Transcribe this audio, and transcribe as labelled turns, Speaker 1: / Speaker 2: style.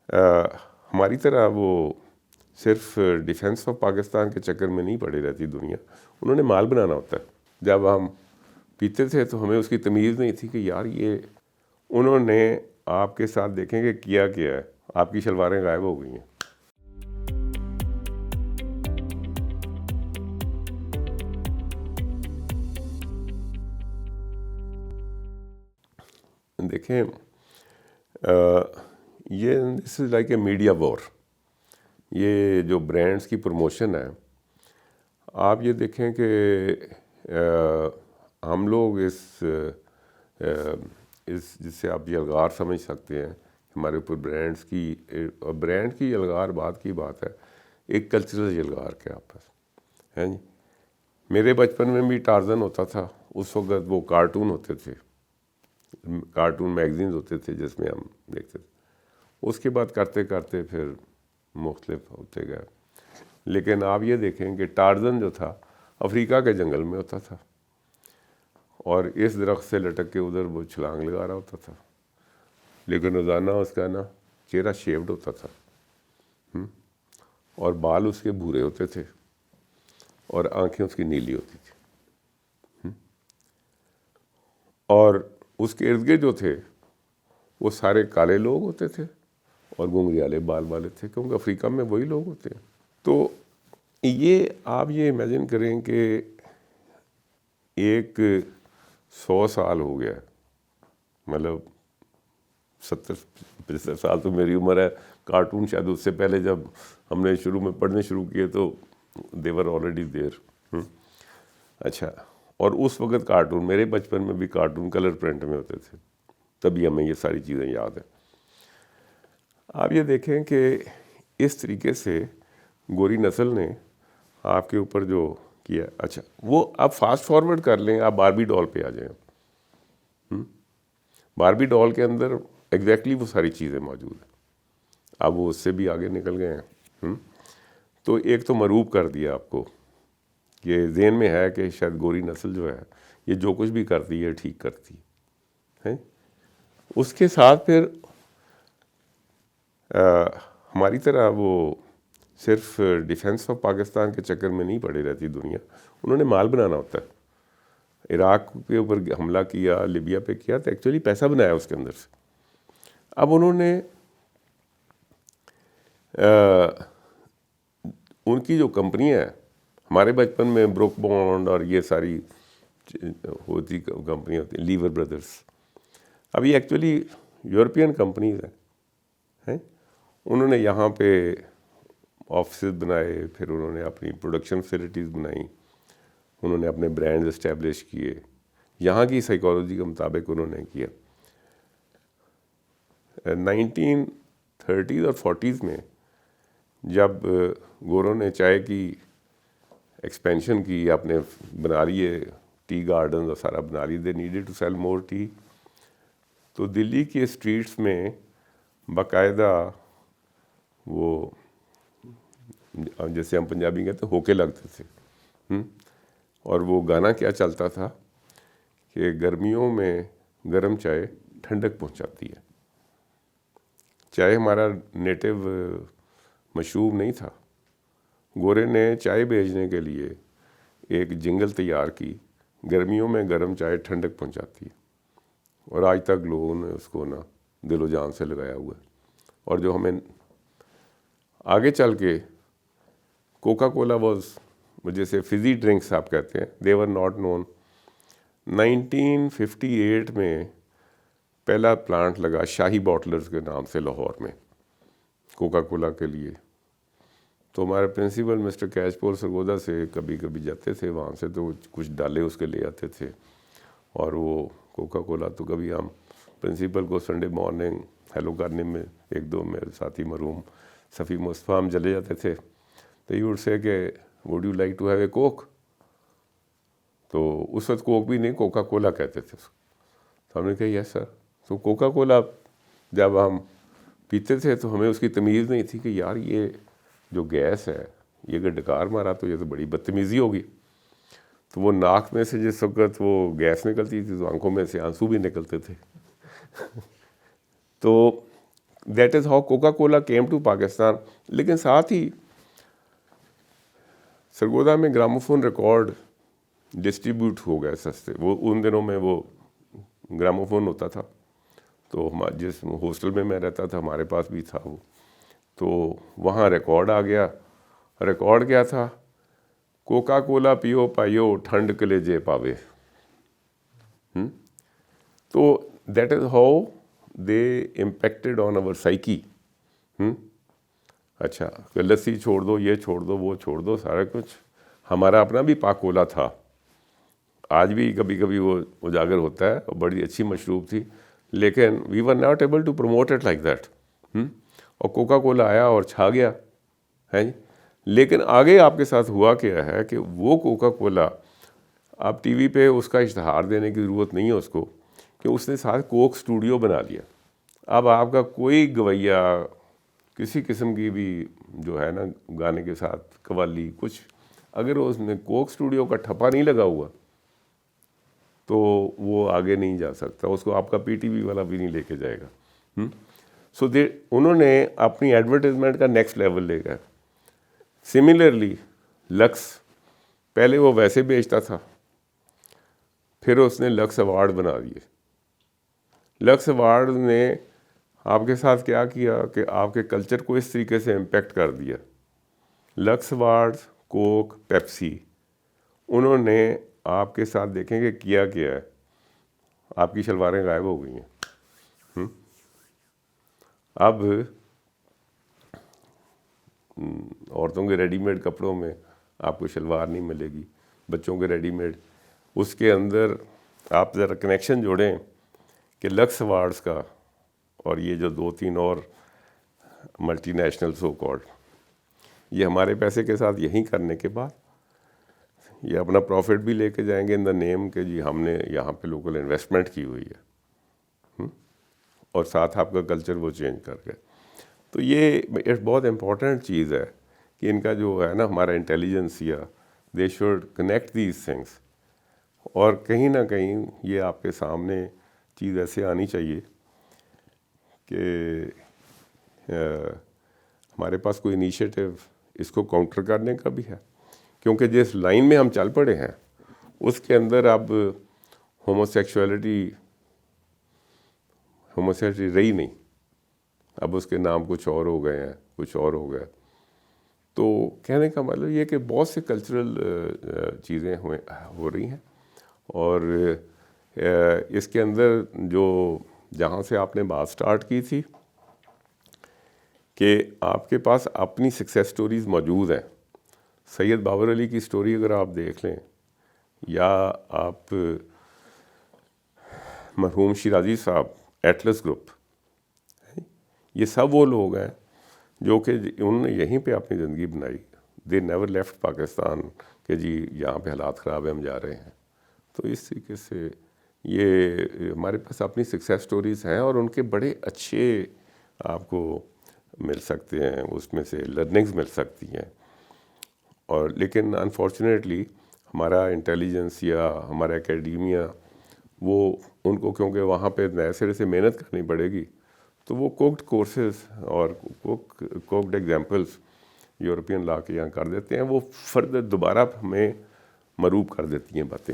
Speaker 1: ہماری طرح وہ صرف ڈیفنس آف پاکستان کے چکر میں نہیں پڑے رہتی دنیا، انہوں نے مال بنانا ہوتا ہے. جب ہم پیتے تھے تو ہمیں اس کی تمیز نہیں تھی کہ یار یہ انہوں نے آپ کے ساتھ دیکھیں کہ کیا ہے، آپ کی شلواریں غائب ہو گئی ہیں. دیکھیں یہ دس از لائک اے میڈیا وار. یہ جو برانڈس کی پروموشن ہے، آپ یہ دیکھیں کہ ہم لوگ اس جس سے آپ یہ الغار سمجھ سکتے ہیں ہمارے اوپر برانڈ کی الغار بعد کی بات ہے، ایک کلچرل الغار کے آپس ہیں جی. میرے بچپن میں بھی ٹارزن ہوتا تھا، اس وقت وہ کارٹون ہوتے تھے، کارٹون میگزینز ہوتے تھے جس میں ہم دیکھتے تھے. اس کے بعد کرتے کرتے پھر مختلف ہوتے گئے. لیکن آپ یہ دیکھیں کہ ٹارزن جو تھا افریقہ کے جنگل میں ہوتا تھا، اور اس درخت سے لٹک کے ادھر وہ چھلانگ لگا رہا ہوتا تھا، لیکن روزانہ اس کا نا چہرہ شیوڈ ہوتا تھا، اور بال اس کے بھورے ہوتے تھے، اور آنکھیں اس کی نیلی ہوتی تھی، اور اس کے ارد گرد جو تھے وہ سارے کالے لوگ ہوتے تھے اور گنگریالے بال والے تھے، کیونکہ افریقہ میں وہی لوگ ہوتے ہیں. تو یہ آپ یہ امیجن کریں کہ ایک 100 سال ہو گیا، مطلب 70-75 سال تو میری عمر ہے. کارٹون شاید اس سے پہلے جب ہم نے شروع میں پڑھنے شروع کیے تو دیور آلریڈی دیر. اچھا، اور اس وقت کارٹون، میرے بچپن میں بھی کارٹون کلر پرنٹ میں ہوتے تھے، تبھی ہمیں یہ ساری چیزیں یاد ہیں. آپ یہ دیکھیں کہ اس طریقے سے گوری نسل نے آپ کے اوپر جو کیا. اچھا، وہ آپ فاسٹ فارورڈ کر لیں، آپ باربی ڈال پہ آ جائیں. باربی ڈال کے اندر ایگزیکٹلی وہ ساری چیزیں موجود ہیں. اب وہ اس سے بھی آگے نکل گئے ہیں. تو ایک تو مرعوب کر دیا آپ کو، یہ ذہن میں ہے کہ شاید گوری نسل جو ہے یہ جو کچھ بھی کرتی ہے ٹھیک کرتی ہے. اس کے ساتھ پھر ہماری طرح وہ صرف ڈیفنس آف پاکستان کے چکر میں نہیں پڑے رہتی دنیا، انہوں نے مال بنانا ہوتا ہے. عراق کے اوپر حملہ کیا، لیبیا پہ کیا، تو ایکچولی پیسہ بنایا اس کے اندر سے. اب انہوں نے ان کی جو کمپنیاں ہیں، ہمارے بچپن میں بروک بانڈ اور یہ ساری ہوتی کمپنیاں ہوتی ہیں، لیور بردرز. اب یہ ایکچولی یورپین کمپنیز ہیں. انہوں نے یہاں پہ آفسز بنائے، پھر انہوں نے اپنی پروڈکشن فیسلٹیز بنائیں، انہوں نے اپنے برانڈز اسٹیبلش کیے، یہاں کی سائیکالوجی کے مطابق انہوں نے کیا. 1930s اور 40s میں جب گوروں نے چائے کی ایکسپینشن کی، اپنے بنا لیے ٹی گارڈنز اور سارا بنا لیے، they needed to sell more tea. تو دلی کے اسٹریٹس میں باقاعدہ وہ جیسے ہم پنجابی کہتے ہیں ہوکے لگتے تھے. اور وہ گانا کیا چلتا تھا کہ گرمیوں میں گرم چائے ٹھنڈک پہنچاتی ہے. چائے ہمارا نیٹو مشروب نہیں تھا. گورے نے چائے بھیجنے کے لیے ایک جنگل تیار کی، گرمیوں میں گرم چائے ٹھنڈک پہنچاتی ہے، اور آج تک لوگوں نے اس کو نا دل و جان سے لگایا ہوا ہے. اور جو ہمیں آگے چل کے کوکا کولا واز، جیسے فزی ڈرنکس آپ کہتے ہیں، دے ور ناٹ نون. 1958 میں پہلا پلانٹ لگا شاہی باٹلرز کے نام سے لاہور میں کوکا کولا کے لیے. تو ہمارے پرنسپل مسٹر کیچ پول سرگودا سے کبھی کبھی جاتے تھے وہاں سے، تو کچھ ڈالے اس کے لے آتے تھے، اور وہ کوکا کولا تو کبھی ہم پرنسپل کو سنڈے مارننگ ہیلو کرنے میں ایک دو میرے ساتھی مرحوم صفی مصطفیٰ ہم چلے جاتے تھے، تو یو وڈ سے کہ would you like to have a coke. تو اس وقت کوک بھی نہیں، کوکا کولا کہتے تھے. تو ہم نے کہا یس سر. تو کوکا کولا جب ہم پیتے تھے تو ہمیں اس کی تمیز نہیں تھی کہ یار یہ جو گیس ہے یہ اگر ڈکار مارا تو یہ تو بڑی بدتمیزی ہوگی. تو وہ ناک میں سے جس وقت وہ گیس نکلتی تھی تو آنکھوں میں سے آنسو بھی نکلتے تھے. تو that is how Coca Cola came to Pakistan. لیکن ساتھ ہی سرگودا میں گراموفون ریکارڈ ڈسٹریبیوٹ ہو گئے سستے. وہ ان دنوں میں وہ گراموفون ہوتا تھا, تو جس ہاسٹل میں میں رہتا تھا ہمارے پاس بھی تھا وہ, تو وہاں ریکارڈ آ گیا. ریکارڈ کیا تھا؟ کوکا کولا پیو پائیو ٹھنڈ کلیجے پاوے. تو that is how they impacted on over psyche. اچھا لسی چھوڑ دو, یہ چھوڑ دو, وہ چھوڑ دو, سارا کچھ. ہمارا اپنا بھی پاک کولا تھا, آج بھی کبھی کبھی وہ اجاگر ہوتا ہے, اور بڑی اچھی مشروب تھی, لیکن we were not able to promote it like that. اور کوکا کولا آیا اور چھا گیا ہے جی. لیکن آگے آپ کے ساتھ ہوا کیا ہے کہ وہ کوکا کولا آپ ٹی وی پہ اس کا اشتہار دینے کی ضرورت نہیں ہے اس کو, کہ اس نے ساتھ کوک اسٹوڈیو بنا دیا. اب آپ کا کوئی گویا کسی قسم کی بھی جو ہے نا گانے کے ساتھ قوالی کچھ, اگر اس میں کوک اسٹوڈیو کا ٹھپا نہیں لگا ہوا تو وہ آگے نہیں جا سکتا. اس کو آپ کا پی ٹی وی والا بھی نہیں لے کے جائے گا. سو انہوں نے اپنی ایڈورٹیزمنٹ کا نیکسٹ لیول لے گئے. سملرلی لکس, پہلے وہ ویسے بیچتا تھا, پھر اس نے لکس ایوارڈ بنا دیے. لکس ایوارڈ نے آپ کے ساتھ کیا کیا کہ آپ کے کلچر کو اس طریقے سے امپیکٹ کر دیا. لکس ایوارڈ, کوک, پیپسی, انہوں نے آپ کے ساتھ دیکھیں کہ کیا ہے, آپ کی شلواریں غائب ہو گئی ہیں. اب عورتوں کے ریڈی میڈ کپڑوں میں آپ کو شلوار نہیں ملے گی, بچوں کے ریڈی میڈ. اس کے اندر آپ ذرا کنیکشن جوڑیں کہ لکس ایوارڈس کا اور یہ جو 2-3 اور ملٹی نیشنل سو کالڈ, یہ ہمارے پیسے کے ساتھ یہیں کرنے کے بعد یہ اپنا پروفٹ بھی لے کے جائیں گے ان دا نیم کہ جی ہم نے یہاں پہ لوکل انویسٹمنٹ کی ہوئی ہے, اور ساتھ آپ کا کلچر وہ چینج کر گئے. تو یہ ایک بہت امپورٹنٹ چیز ہے کہ ان کا جو ہے نا ہمارا انٹیلیجنس, یا they should connect these things. اور کہیں نہ کہیں یہ آپ کے سامنے چیز ایسے آنی چاہیے کہ ہمارے پاس کوئی انیشیٹو اس کو کاؤنٹر کرنے کا بھی ہے, کیونکہ جس لائن میں ہم چل پڑے ہیں اس کے اندر اب ہوموسیکشولیٹی رہی نہیں. اب اس کے نام کچھ اور ہو گئے ہیں, کچھ اور ہو گیا. تو کہنے کا مطلب یہ کہ بہت سے کلچرل چیزیں ہو رہی ہیں, اور اس کے اندر جو جہاں سے آپ نے بات سٹارٹ کی تھی کہ آپ کے پاس اپنی سکسیس سٹوریز موجود ہیں. سید بابر علی کی سٹوری اگر آپ دیکھ لیں, یا آپ مرحوم شیرازی صاحب, ایٹلس گروپ, یہ سب وہ لوگ ہیں جو کہ انہوں نے یہیں پہ اپنی زندگی بنائی. دے نیور لیفٹ پاکستان کہ جی یہاں پہ حالات خراب ہیں ہم جا رہے ہیں. تو اس طریقے سے یہ ہمارے پاس اپنی سکسیس سٹوریز ہیں, اور ان کے بڑے اچھے آپ کو مل سکتے ہیں, اس میں سے لرننگز مل سکتی ہیں. اور لیکن انفارچونیٹلی ہمارا انٹیلیجنس یا ہمارا اکیڈیمیا وہ ان کو, کیونکہ وہاں پہ نئے سرے سے محنت کرنی پڑے گی, تو وہ کوکڈ کورسز اور کوکڈ ایگزامپلس یورپین لا کے یہاں کر دیتے ہیں. وہ فردر دوبارہ ہمیں مروب کر دیتی ہیں باتیں.